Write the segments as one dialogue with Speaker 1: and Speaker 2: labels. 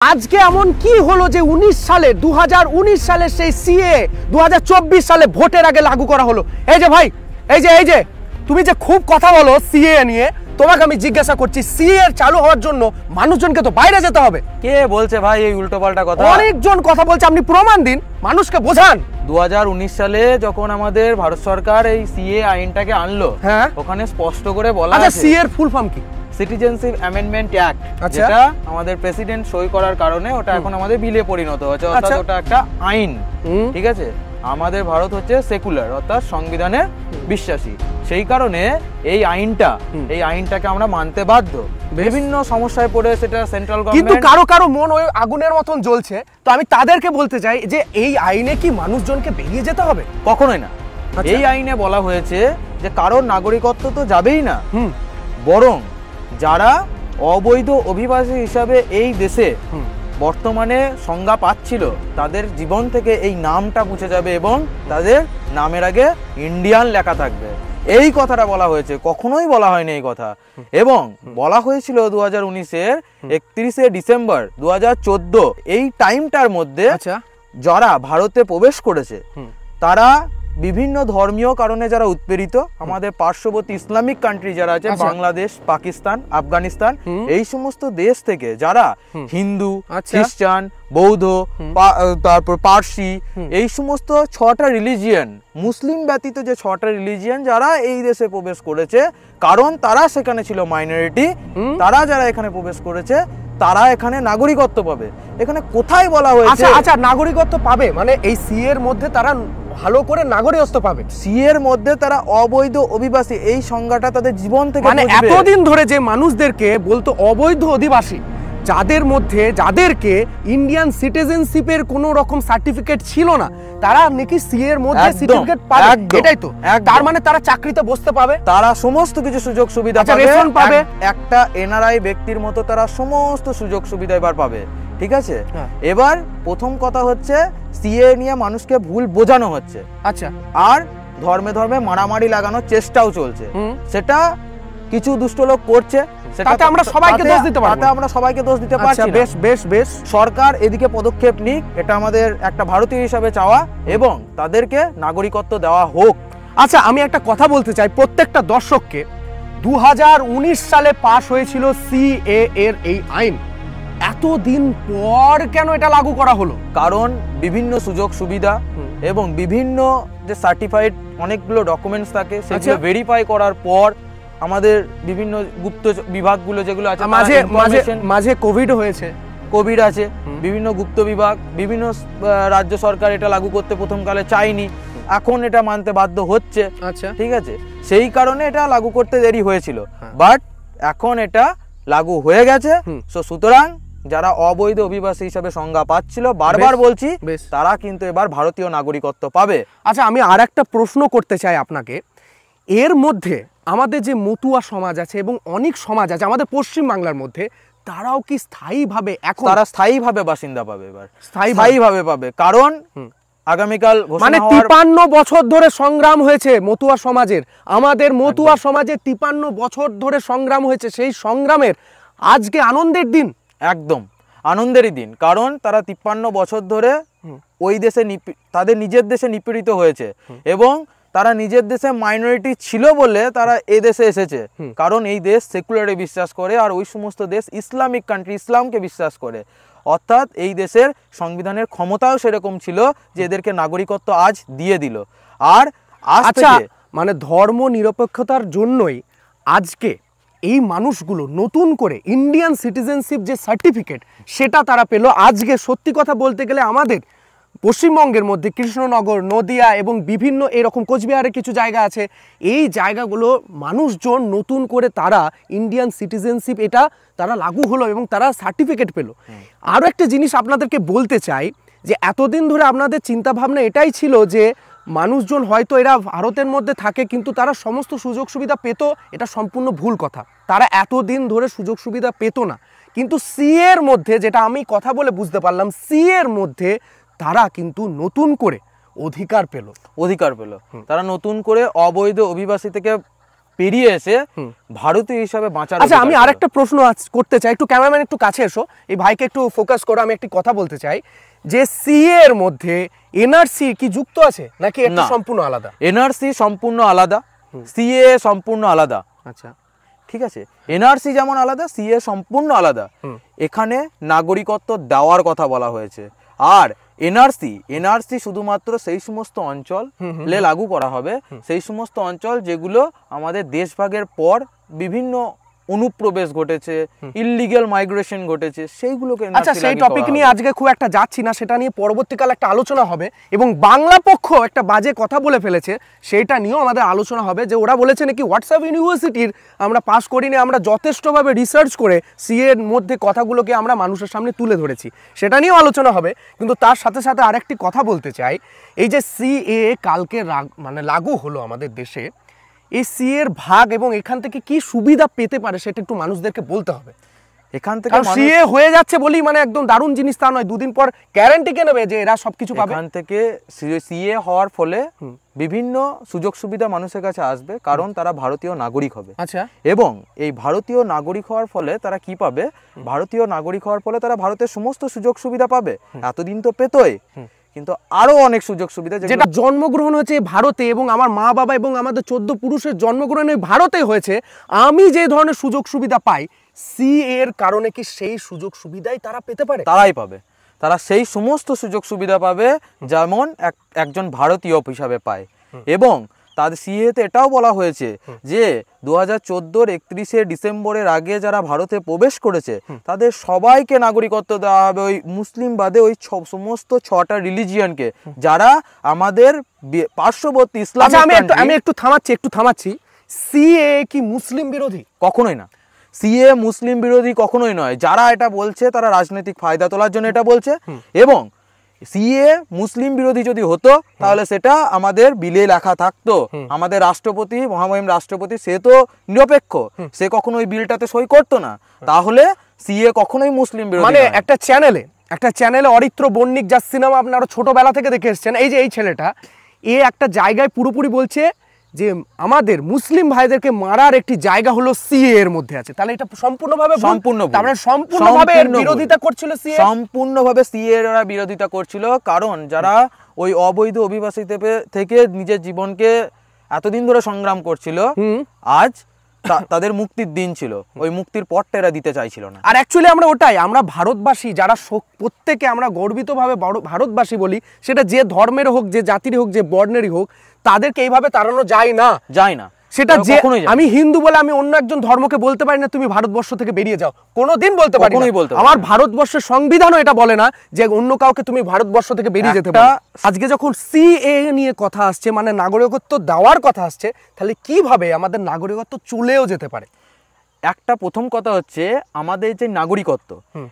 Speaker 1: আজকে এমন কি হলো যে 19 সালে 2019 সালে সেই সিএ 2024 সালে ভোটের আগে লাগু করা হলো। এই যে ভাই, এই যে তুমি যে খুব কথা বলো সিএ নিয়ে, তোমাকে আমি জিজ্ঞাসা করছি সিএ চালু হওয়ার জন্য মানুষজনকে তো বাইরে যেতে হবে।
Speaker 2: কে বলছে ভাই এই উল্টোপাল্টা কথা?
Speaker 1: অনেকজন কথা বলছে, আপনি প্রমাণ দিন, মানুষকে বোঝান।
Speaker 2: 2019 সালে যখন আমাদের ভারত সরকার এই সিএ আইনটাকে আনলো,
Speaker 1: হ্যাঁ,
Speaker 2: ওখানে স্পষ্ট করে বলা
Speaker 1: আছে।
Speaker 2: আছে
Speaker 1: সিএ এর ফুল ফর্ম কি?
Speaker 2: সিটিজেনশিপ অ্যামেন্ডমেন্ট অ্যাক্ট, যেটা আমাদের প্রেসিডেন্ট সই করার কারণে ওটা এখন আমাদের বিলে পরিণত হয়েছে, অর্থাৎ ওটা একটা আইন। ঠিক আছে, আমাদের ভারত হচ্ছে সেকুলার, অর্থাৎ সংবিধানের বিশ্বাসী। সেই কারণে এই আইনটাকে আমরা মানতে বাধ্য। বিভিন্ন সমস্যায় পড়ে সেটা সেন্ট্রাল গভর্নমেন্ট,
Speaker 1: কিন্তু কারো মন ওই আগুনের মতন জ্বলছে। তো আমি তাদেরকে বলতে চাই যে এই আইনে কি মানুষজনকে বেরিয়ে যেতে হবে?
Speaker 2: কখনোই না। এই আইনে বলা হয়েছে যে কারোর নাগরিকত্ব তো যাবেই না, বরং যারা অবৈধ অভিবাসী হিসাবে এই দেশে বর্তমানে সংজ্ঞা পাচ্ছিল তাদের জীবন থেকে এই নামটা মুছে যাবে এবং তাদের নামের আগে ইন্ডিয়ান লেখা থাকবে। এই কথাটা বলা হয়েছে, কখনোই বলা হয়নি এই কথা। এবং বলা হয়েছিল 2019-এর 31শে ডিসেম্বর 2014 এই টাইমটার মধ্যে যারা ভারতে প্রবেশ করেছে তারা বিভিন্ন ধর্মীয় কারণে যারা উৎপীড়িত, আমাদের পার্শ্ববর্তী ইসলামিক কান্ট্রি যারা আছে, বাংলাদেশ, পাকিস্তান, আফগানিস্তান, এই সমস্ত দেশ থেকে যারা হিন্দু, খ্রিস্টান, বৌদ্ধ, তারপর পার্সি, এই সমস্ত 6টা রিলিজিয়ন, মুসলিম ব্যতীত যে 6টা রিলিজিয়ন যারা এই দেশে প্রবেশ করেছে, কারণ তারা সেখানে ছিল মাইনরিটি, তারা যারা এখানে প্রবেশ করেছে তারা এখানে নাগরিকত্ব পাবে। এখানে কোথায় বলা হয়েছে?
Speaker 1: আচ্ছা, নাগরিকত্ব পাবে মানে এই সি এর মধ্যে তারা ভালো করে নাগরিকত্ব পাবে।
Speaker 2: সি এর মধ্যে তারা অবৈধ অভিবাসী এই সংজ্ঞাটা তাদের জীবন থেকে,
Speaker 1: মানে এতদিন ধরে যে মানুষদেরকে বলতো অবৈধ অধিবাসী, যাদেরকে ইন্ডিয়ান সিটিজেনশিপের কোনো রকম সার্টিফিকেট ছিল না, তারা নাকি সি এর মধ্যে সার্টিফিকেট পাবে। এটাই তো, তার মানে তারা চাকরিতে বসতে পাবে,
Speaker 2: তারা সমস্ত কিছু সুযোগ সুবিধা পাবে, একটা এনআরআই ব্যক্তির মতো তারা সমস্ত সুযোগ সুবিধা এবার পাবে। ঠিক আছে, এবার প্রথম কথা হচ্ছে সিএ নিয়ে মানুষকে ভুল বোঝানো হচ্ছে।
Speaker 1: আচ্ছা,
Speaker 2: আর ধর্মে ধর্মে মারামারি লাগানোর চেষ্টাও চলছে, সেটা কিছু দুষ্ট লোক করছে,
Speaker 1: সেটাতে আমরা সবাইকে দোষ দিতে পারবো,
Speaker 2: আমরা সবাইকে দোষ দিতে পারছি না।
Speaker 1: বেশ
Speaker 2: সরকার এদিকে পদক্ষেপ নিক, এটা আমাদের একটা ভারতীয় হিসাবে চাওয়া, এবং তাদেরকে নাগরিকত্ব দেওয়া হোক।
Speaker 1: আচ্ছা, আমি একটা কথা বলতে চাই প্রত্যেকটা দর্শককে। 2019 সালে পাস হয়েছিল সিএ এর এই আইন, এতদিন পর কেন এটা লাগু করা হলো?
Speaker 2: কারণ বিভিন্ন সুযোগ সুবিধা এবং বিভিন্ন যে সার্টিফাইড অনেকগুলো ডকুমেন্টস থাকে, সেগুলো ভেরিফাই করার পর আমাদের বিভিন্ন গুপ্ত বিভাগগুলো যেগুলো আছে,
Speaker 1: মাঝে কোভিড হয়েছে,
Speaker 2: কোভিড আছে, বিভিন্ন গুপ্ত বিভাগ, বিভিন্ন রাজ্য সরকার এটা লাগু করতে প্রথমকালে চায়নি, এখন এটা মানতে বাধ্য হচ্ছে।
Speaker 1: আচ্ছা,
Speaker 2: ঠিক আছে, সেই কারণে এটা লাগু করতে দেরি হয়েছিল, বাট এখন এটা লাগু হয়ে গেছে। সুতরাং যারা অবৈধ অভিবাসী হিসাবে সংজ্ঞা পাচ্ছিল, বারবার বলছি, তারা কিন্তু এবার ভারতীয় নাগরিকত্ব পাবে।
Speaker 1: আচ্ছা, আমি আর একটা প্রশ্ন করতে চাই আপনাকে। এর মধ্যে আমাদের যে মতুয়া সমাজ আছে এবং অনেক সমাজ আছে আমাদের পশ্চিম বাংলার মধ্যে, তারাও কি স্থায়ীভাবে এখন
Speaker 2: তারা স্থায়ীভাবে বাসিন্দা পাবে? এবার স্থায়ীভাবে পাবে, কারণ আগামীকাল
Speaker 1: মানে 53 বছর ধরে সংগ্রাম হয়েছে মতুয়া সমাজের, আমাদের মতুয়া সমাজে 53 বছর ধরে সংগ্রাম হয়েছে। সেই সংগ্রামের আজকে আনন্দের দিন,
Speaker 2: একদম আনন্দেরই দিন, কারণ তারা 53 বছর ধরে ওই দেশে তাদের নিজের দেশে নিপীড়িত হয়েছে, এবং তারা নিজের দেশে মাইনরিটি ছিল বলে তারা এই দেশে এসেছে, কারণ এই দেশ সেকুলারে বিশ্বাস করে, আর ওই সমস্ত দেশ ইসলামিক কান্ট্রি, ইসলামকে বিশ্বাস করে। অর্থাৎ এই দেশের সংবিধানের ক্ষমতাও সেরকম ছিল যে এদেরকে নাগরিকত্ব আজ দিয়ে দিল। আর
Speaker 1: আচ্ছা, মানে ধর্ম নিরপেক্ষতার জন্যই আজকে এই মানুষগুলো নতুন করে ইন্ডিয়ান সিটিজেনশিপ যে সার্টিফিকেট সেটা তারা পেল। আজকে সত্যি কথা বলতে গেলে আমাদের পশ্চিমবঙ্গের মধ্যে কৃষ্ণনগর, নদিয়া এবং বিভিন্ন এরকম কোচবিহারের কিছু জায়গা আছে, এই জায়গাগুলো মানুষজন নতুন করে তারা ইন্ডিয়ান সিটিজেনশিপ এটা তারা লাগু হলো এবং তারা সার্টিফিকেট পেল। আরও একটা জিনিস আপনাদেরকে বলতে চাই যে এতদিন ধরে আপনাদের চিন্তাভাবনা এটাই ছিল যে মানুষজন হয়তো এরা ভারতের মধ্যে থাকে কিন্তু তারা সমস্ত সুযোগ সুবিধা পেত, এটা সম্পূর্ণ ভুল কথা। তারা এতদিন ধরে সুযোগ সুবিধা পেত না, কিন্তু সি এর মধ্যে, যেটা আমি কথা বলে বুঝতে পারলাম, সি এর মধ্যে তারা কিন্তু নতুন করে অধিকার পেল।
Speaker 2: তারা নতুন করে অবৈধ অভিবাসী থেকে পেরিয়ে এসে ভারতীয় হিসাবে বাঁচার
Speaker 1: আচ্ছা, আমি আরেকটা প্রশ্ন করতে চাই, একটু ক্যামেরাম্যান একটু কাছে এসো, এই ভাইকে একটু ফোকাস করো। আমি একটি কথা বলতে চাই যে সিএ এর মধ্যে এনআরসি কি যুক্ত আছে নাকি এটা সম্পূর্ণ আলাদা?
Speaker 2: এনআরসি সম্পূর্ণ আলাদা, সিএ সম্পূর্ণ আলাদা।
Speaker 1: আচ্ছা,
Speaker 2: ঠিক আছে, এনআরসি যেমন আলাদা, সিএ সম্পূর্ণ আলাদা। এখানে নাগরিকত্ব দেওয়ার কথা বলা হয়েছে। আর এনআরসি শুধুমাত্র সেই সমস্ত অঞ্চলে লাগু করা হবে, সেই সমস্ত অঞ্চল যেগুলো আমাদের দেশভাগের পর বিভিন্ন অনুপ্রবেশ ঘটেছে, ইললিগ্যাল মাইগ্রেশন ঘটেছে, সেইগুলোকে।
Speaker 1: আচ্ছা, সেই টপিক নিয়ে আজকে খুব একটা যাচ্ছি না, সেটা নিয়ে পরবর্তীকালে একটা আলোচনা হবে। এবং বাংলা পক্ষ একটা বাজে কথা বলে ফেলেছে, সেইটা নিয়েও আমাদের আলোচনা হবে। যে ওরা বলেছে নাকি হোয়াটসঅ্যাপ ইউনিভার্সিটির আমরা পাস করিনি, আমরা যথেষ্টভাবে রিসার্চ করে সিএ এর মধ্যে কথাগুলোকে আমরা মানুষের সামনে তুলে ধরেছি, সেটা নিয়েও আলোচনা হবে। কিন্তু তার সাথে সাথে আরেকটি কথা বলতে চাই, এই যে সিএ কালকে মানে লাগু হলো আমাদের দেশে, এই সিএ এর ভাগ এবং এখান থেকে কি সুবিধা পেতে পারে সেটা একটু মানুষদেরকে বলতে হবে।
Speaker 2: এখান থেকে
Speaker 1: সিএ হয়ে যাচ্ছে বলি মানে একদম দারুণ জিনিস তা নয়, দুদিন পর গ্যারান্টি কে নেবে যে এরা সবকিছু পাবে?
Speaker 2: এখান থেকে সিএ হওয়ার ফলে বিভিন্ন সুযোগ সুবিধা মানুষের কাছে আসবে, কারণ তারা ভারতীয় নাগরিক হবে।
Speaker 1: আচ্ছা,
Speaker 2: এবং এই ভারতীয় নাগরিক হওয়ার ফলে তারা কি পাবে? ভারতীয় নাগরিক হওয়ার ফলে তারা ভারতের সমস্ত সুযোগ সুবিধা পাবে। এতদিন তো পেতোই, কিন্তু আরো অনেক সুযোগ সুবিধা,
Speaker 1: যেটা জন্মগ্রহণ হয়েছে ভারতে এবং আমার মা বাবা এবং আমাদের 14 পুরুষের জন্মগ্রহণ ভারতে হয়েছে, আমি যে ধরনের সুযোগ সুবিধা পাই সিএ এর কারণে কি সেই সুযোগ সুবিধাই তারা পেতে পারে?
Speaker 2: তারাই পাবে, তারা সেই সমস্ত সুযোগ সুবিধা পাবে যেমন একজন ভারতীয় হিসাবে পায়। এবং তাদের সিএতে এটাও বলা হয়েছে যে 2014 31শে ডিসেম্বরের আগে যারা ভারতে প্রবেশ করেছে তাদের সবাইকে নাগরিকত্ব দেওয়া হবে, ওই মুসলিম বাদে ওই সমস্ত 6টা রিলিজিয়নকে, যারা আমাদের পার্শ্ববর্তী ইসলাম।
Speaker 1: আমি একটু থামাচ্ছি, সিএ কি মুসলিম বিরোধী?
Speaker 2: কখনোই না, সিএ মুসলিম বিরোধী কখনোই নয়। যারা এটা বলছে তারা রাজনৈতিক ফায়দা তোলার জন্য এটা বলছে। এবং সিএ মুসলিম বিরোধী যদি হতো তাহলে সেটা আমাদের বিলে লেখা থাকতো। আমাদের রাষ্ট্রপতি, মহামহিম রাষ্ট্রপতি, সে তো নিরপেক্ষ, সে কখনো ওই বিলটাতে সই করতো না। তাহলে সিএ কখনোই মুসলিম বিরোধী।
Speaker 1: মানে একটা চ্যানেলে অরিত্র বণিক, যার সিনেমা আপনারা ছোটবেলা থেকে দেখে এসেছেন, এই যে এই ছেলেটা একটা জায়গায় পুরোপুরি বলছে যে আমাদের মুসলিম ভাইদেরকে মারার একটি জায়গা হলো সিএ এর মধ্যে আছে। তাহলে এটা সম্পূর্ণভাবে বিরোধিতা করছিল সিএ,
Speaker 2: সম্পূর্ণভাবে সিএ এর বিরোধিতা করছিল। কারণ যারা ওই অবৈধ অভিবাসী থেকে নিজের জীবনকে এতদিন ধরে সংগ্রাম করছিল, আজ তাদের মুক্তির দিন ছিল, ওই মুক্তির পথটা এরা দিতে চাইছিল না।
Speaker 1: আর অ্যাকচুয়ালি আমরা ভারতবাসী যারা প্রত্যেকে আমরা গর্বিতভাবে ভারতবাসী বলি, সেটা যে ধর্মের হোক, যে জাতির হোক, যে বর্ণেরই হোক, তাদেরকে এইভাবে তাড়ানো যায় না। সেটা যে আমি হিন্দু বলে আমি অন্য একজন ধর্মকে বলতে পারি না তুমি ভারতবর্ষ থেকে বেরিয়ে যাও, কোনোদিন বলতে পারি না। আমার ভারতবর্ষের সংবিধানও এটা বলে না যে অন্য কাউকে তুমি ভারতবর্ষ থেকে বেরিয়ে যেতে পারো। আজকে যখন সিএ নিয়ে কথা আসছে, মানে নাগরিকত্ব দেওয়ার কথা আসছে, তাহলে কিভাবে আমাদের নাগরিকত্ব চলেও যেতে পারে?
Speaker 2: একটা প্রথম কথা হচ্ছে আমাদের যে নাগরিকত্ব,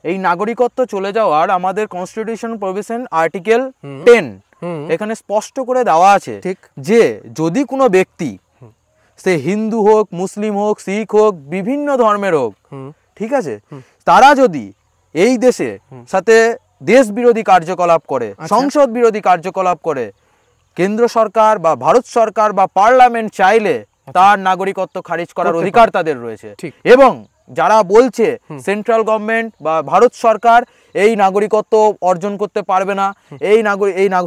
Speaker 2: এই নাগরিকত্ব চলে যাওয়ার আমাদের কনস্টিটিউশন প্রভিশন আর্টিকেল 10 এখানে স্পষ্ট করে দেওয়া আছে যে যদি কোনো ব্যক্তি, সে হিন্দু হোক, মুসলিম হোক, শিখ হোক, বিভিন্ন ধর্মের হোক, ঠিক আছে, তারা যদি এই দেশে সাথে দেশ বিরোধী কার্যকলাপ করে, সংসদ বিরোধী কার্যকলাপ করে, কেন্দ্র সরকার বা ভারত সরকার বা পার্লামেন্ট চাইলে তার নাগরিকত্ব খারিজ করার অধিকার তাদের রয়েছে। এবং যারা বলছে সেন্ট্রাল গভর্নমেন্ট বা ভারত সরকার এই নাগরিকত্ব অর্জন করতে পারবে না, এই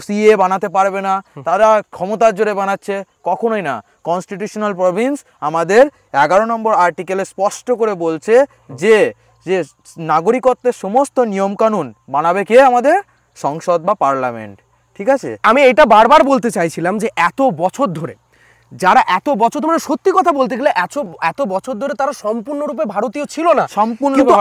Speaker 2: সিএ বানাতে পারবে না, তারা ক্ষমতার জোরে বানাচ্ছে, কখনোই না। কনস্টিটিউশনাল প্রভিন্স আমাদের 11 নম্বর আর্টিকেলে স্পষ্ট করে বলছে যে নাগরিকত্বের সমস্ত নিয়মকানুন বানাবে কে? আমাদের সংসদ বা পার্লামেন্ট। ঠিক আছে,
Speaker 1: আমি এটা বারবার বলতে চাইছিলাম যে এত বছর ধরে যারা মানে সত্যি কথা বলতে গেলে এত বছর ধরে তারা সম্পূর্ণরূপে ভারতীয় ছিল না,
Speaker 2: সম্পূর্ণরূপে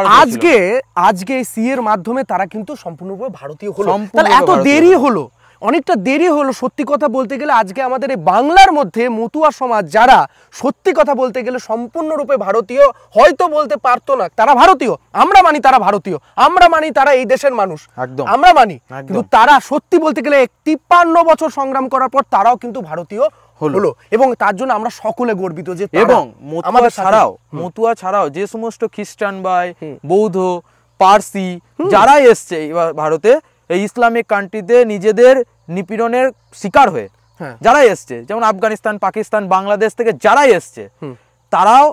Speaker 1: আজকে সিএ এর মাধ্যমে তারা কিন্তু সম্পূর্ণরূপে ভারতীয় হলো। তাহলে এত দেরি হলো, অনেকটা দেরি হলো। সত্যি কথা বলতে গেলে আজকে আমাদের এই বাংলার মধ্যে মতুয়া সমাজ যারা সত্যি কথা বলতে গেলে সম্পূর্ণরূপে ভারতীয় হয়তো বলতে পারতো না, তারা ভারতীয়, আমরা মানি তারা ভারতীয়, আমরা মানি তারা এই দেশের মানুষ, আমরা মানি, কিন্তু তারা সত্যি বলতে গেলে 53 বছর সংগ্রাম করার পর তারাও কিন্তু ভারতীয় হলো। এবং তার জন্য আমরা সকলে গর্বিত যে
Speaker 2: এবং মতুয়া ছাড়াও যে সমস্ত খ্রিস্টান ভাই, বৌদ্ধ, পার্সি যারা এসছে ভারতে, এই ইসলামিক কান্ট্রিতে নিজেদের নিপীড়নের শিকার হয়ে যারা এসছে, যেমন আফগানিস্তান, পাকিস্তান, বাংলাদেশ থেকে যারা এসছে, তারাও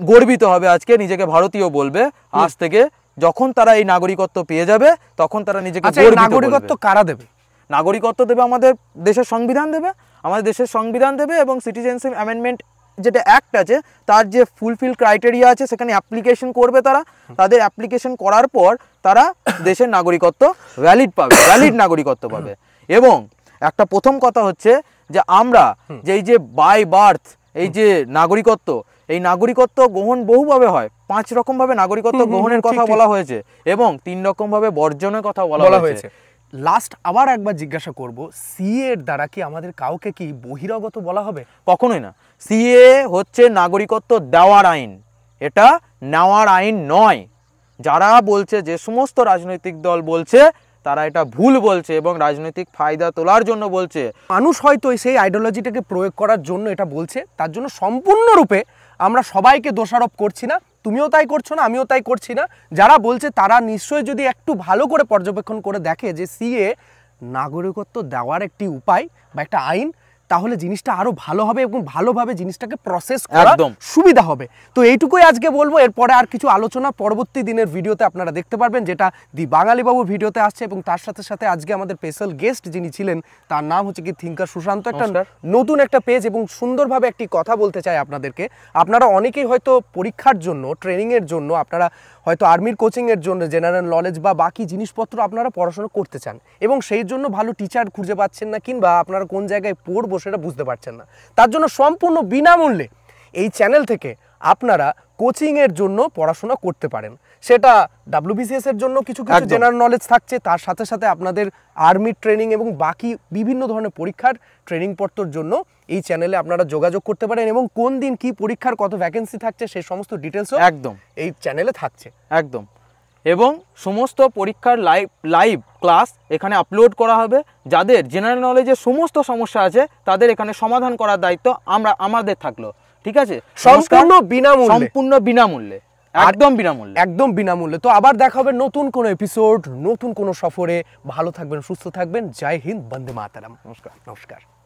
Speaker 2: গর্বিত হবে, আজকে নিজেকে ভারতীয় বলবে আজ থেকে। যখন তারা এই নাগরিকত্ব পেয়ে যাবে তখন তারা নিজেকে গর্বিত
Speaker 1: নাগরিকত্ব কারা দেবে?
Speaker 2: নাগরিকত্ব দেবে আমাদের দেশের সংবিধান দেবে, আমাদের দেশের সংবিধান দেবে, এবং সিটিজেনশিপ অ্যামেন্ডমেন্ট যেটা অ্যাক্ট আছে তার যে ফুলফিল ক্রাইটেরিয়া আছে সেখানে অ্যাপ্লিকেশন করবে তারা। তাদের অ্যাপ্লিকেশন করার পর তারা দেশের নাগরিকত্ব ভ্যালিড পাবে, ভ্যালিড নাগরিকত্ব পাবে। এবং একটা প্রথম কথা হচ্ছে যে আমরা যে এই যে বাই বার্থ এই যে নাগরিকত্ব, এই নাগরিকত্ব গ্রহণ বহুভাবে হয়। 5 রকমভাবে নাগরিকত্ব গ্রহণের কথা বলা হয়েছে এবং 3 রকমভাবে বর্জনের কথা বলা হয়েছে।
Speaker 1: লাস্ট আবার একবার জিজ্ঞাসা করব, সিএ এর দ্বারা কি আমাদের কাউকে কি বহিরাগত বলা হবে?
Speaker 2: কখনোই না। সিএ হচ্ছে নাগরিকত্ব দেওয়ার আইন, এটা নেওয়ার আইন নয়। যারা বলছে, যে সমস্ত রাজনৈতিক দল বলছে, তারা এটা ভুল বলছে এবং রাজনৈতিক ফায়দা তোলার জন্য বলছে।
Speaker 1: মানুষ হয়তো সেই আইডিওলজিটাকে প্রয়োগ করার জন্য এটা বলছে, তার জন্য সম্পূর্ণরূপে আমরা সবাইকে দোষারোপ করছি না, তুমিও তাই করছো না, আমিও তাই করছি না। যারা বলছে তারা নিশ্চয়ই যদি একটু ভালো করে পর্যবেক্ষণ করে দেখে যে সিএ নাগরিকত্ব দেওয়ার একটি উপায় বা একটা আইন, তাহলে জিনিসটা আরো ভালো হবে এবং ভালোভাবে জিনিসটাকে প্রসেস করা সুবিধা হবে। তো এইটুকুই আজকে বলবো। এরপরে আর কিছু আলোচনা পরবর্তী দিনের ভিডিওতে আপনারা দেখতে পারবেন, যেটা দি বাঙালি বাবুর ভিডিওতে আসছে। এবং তার সাথে সাথে আজকে আমাদের স্পেশাল গেস্ট যিনি ছিলেন, তার নাম হচ্ছে কি থিঙ্কার সুশান্ত। একটা নতুন একটা পেজ এবং সুন্দরভাবে একটি কথা বলতে চাই আপনাদেরকে। আপনারা অনেকেই হয়তো পরীক্ষার জন্য, ট্রেনিংয়ের জন্য, আপনারা হয়তো আর্মির কোচিংয়ের জন্য জেনারেল নলেজ বা বাকি জিনিসপত্র আপনারা পড়াশোনা করতে চান এবং সেই জন্য ভালো টিচার খুঁজে পাচ্ছেন না, কিংবা আপনারা কোন জায়গায় পড়বো সেটা বুঝতে পারছেন না। তার জন্য সম্পূর্ণ বিনামূল্যে এই চ্যানেল থেকে আপনারা কোচিংয়ের জন্য পড়াশোনা করতে পারেন। সেটা WBCS এর জন্য কিছু কিছু জেনারেল নলেজ থাকছে, তার সাথে সাথে আপনাদের আর্মির ট্রেনিং এবং বাকি বিভিন্ন ধরনের পরীক্ষার ট্রেনিং পত্রের জন্য এই চ্যানেলে আপনারা যোগাযোগ করতে পারেন। এবং কোন দিন কি পরীক্ষার কত ভ্যাকেন্সি থাকছে সেই সমস্ত ডিটেলসও
Speaker 2: একদম
Speaker 1: এই চ্যানেলে থাকছে।
Speaker 2: একদম। এবং সমস্ত পরীক্ষার লাইভ ক্লাস এখানে আপলোড করা হবে। যাদের জেনারেল নলেজের সমস্ত সমস্যা আছে তাদের এখানে সমাধান করার দায়িত্ব আমাদের থাকলো। ঠিক আছে,
Speaker 1: সম্পূর্ণ বিনামূল্যে,
Speaker 2: সম্পূর্ণ বিনামূল্যে, একদম বিনামূল্যে,
Speaker 1: একদম বিনামূল্যে। তো আবার দেখা হবে নতুন কোনো এপিসোড, নতুন কোনো সফরে। ভালো থাকবেন, সুস্থ থাকবেন। জয় হিন্দ, বন্দে মাতরম।
Speaker 2: নমস্কার।
Speaker 1: নমস্কার।